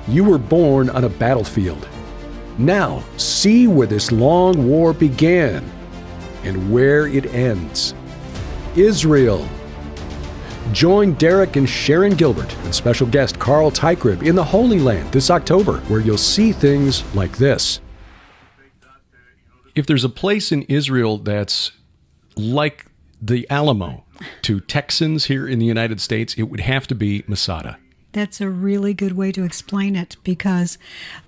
You were born on a battlefield. Now, see where this long war began and where it ends. Israel. Join Derek and Sharon Gilbert and special guest Carl Teichrieb in the Holy Land this October, where you'll see things like this. If there's a place in Israel that's like the Alamo to Texans here in the United States, it would have to be Masada. That's a really good way to explain it, because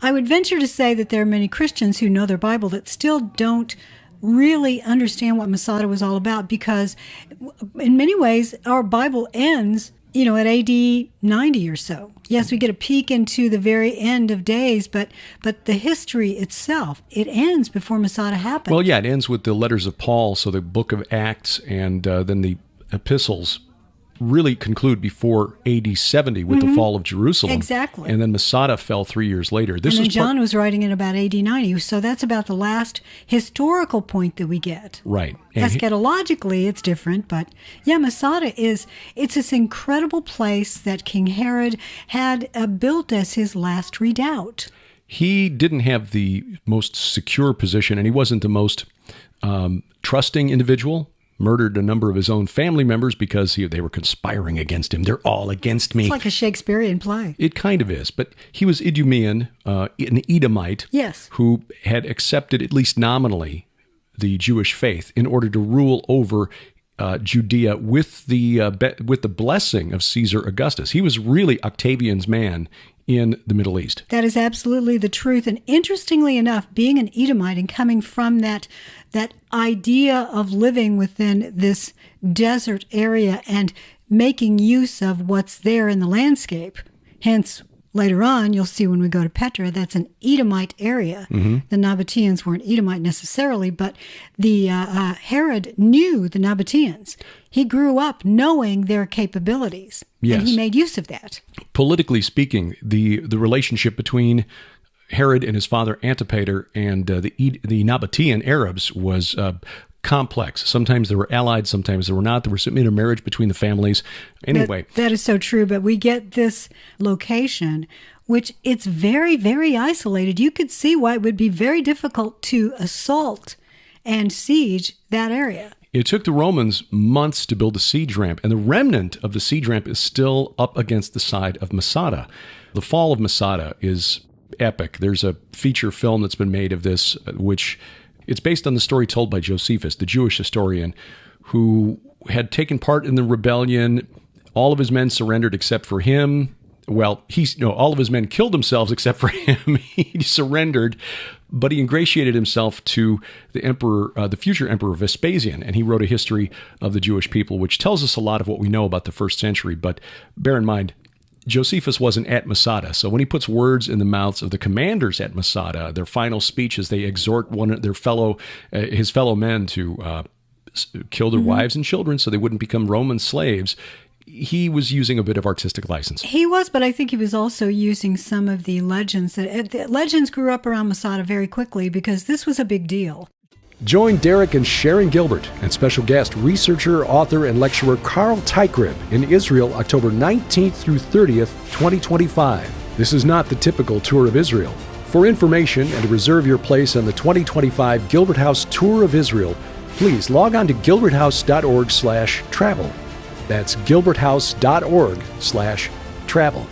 I would venture to say that there are many Christians who know their Bible that still don't really understand what Masada was all about, because in many ways our Bible ends, at AD 90 or so. Yes, we get a peek into the very end of days, but the history itself, it ends before Masada happened. Well, yeah, it ends with the letters of Paul, so the book of Acts and then the epistles really conclude before AD 70 with the fall of Jerusalem. Exactly. And then Masada fell 3 years later. And then John was writing in about AD 90, so that's about the last historical point that we get. Right. Eschatologically, it's different, but yeah, Masada it's this incredible place that King Herod had built as his last redoubt. He didn't have the most secure position, and he wasn't the most trusting individual. Murdered a number of his own family members because they were conspiring against him. They're all against me. It's like a Shakespearean play. It kind of is. But he was Idumean, an Edomite, yes, who had accepted, at least nominally, the Jewish faith in order to rule over Judea with the blessing of Caesar Augustus. He was really Octavian's man in the Middle East. That is absolutely the truth. And interestingly enough, being an Edomite and coming from that idea of living within this desert area and making use of what's there in the landscape, hence later on, you'll see when we go to Petra, that's an Edomite area. Mm-hmm. The Nabateans weren't Edomite necessarily, but the Herod knew the Nabateans. He grew up knowing their capabilities, yes, and he made use of that. Politically speaking, the relationship between Herod and his father Antipater and the Nabatean Arabs was complex. Sometimes they were allied, sometimes they were not. There was some intermarriage between the families. Anyway. That is so true, but we get this location, which it's very, very isolated. You could see why it would be very difficult to assault and siege that area. It took the Romans months to build a siege ramp, and the remnant of the siege ramp is still up against the side of Masada. The fall of Masada is epic. There's a feature film that's been made of this, which it's based on the story told by Josephus, the Jewish historian, who had taken part in the rebellion. All of his men surrendered except for him. Well, all of his men killed themselves except for him. He surrendered, but he ingratiated himself to the emperor, the future emperor Vespasian, and he wrote a history of the Jewish people, which tells us a lot of what we know about the first century. But bear in mind, Josephus wasn't at Masada, so when he puts words in the mouths of the commanders at Masada, their final speech as they exhort his fellow men to kill their wives and children so they wouldn't become Roman slaves, he was using a bit of artistic license. He was, but I think he was also using some of the legends. The legends grew up around Masada very quickly because this was a big deal. Join Derek and Sharon Gilbert and special guest, researcher, author, and lecturer Carl Teichrieb in Israel, October 19th through 30th, 2025. This is not the typical tour of Israel. For information and to reserve your place on the 2025 Gilbert House Tour of Israel, please log on to gilberthouse.org/travel. That's gilberthouse.org/travel.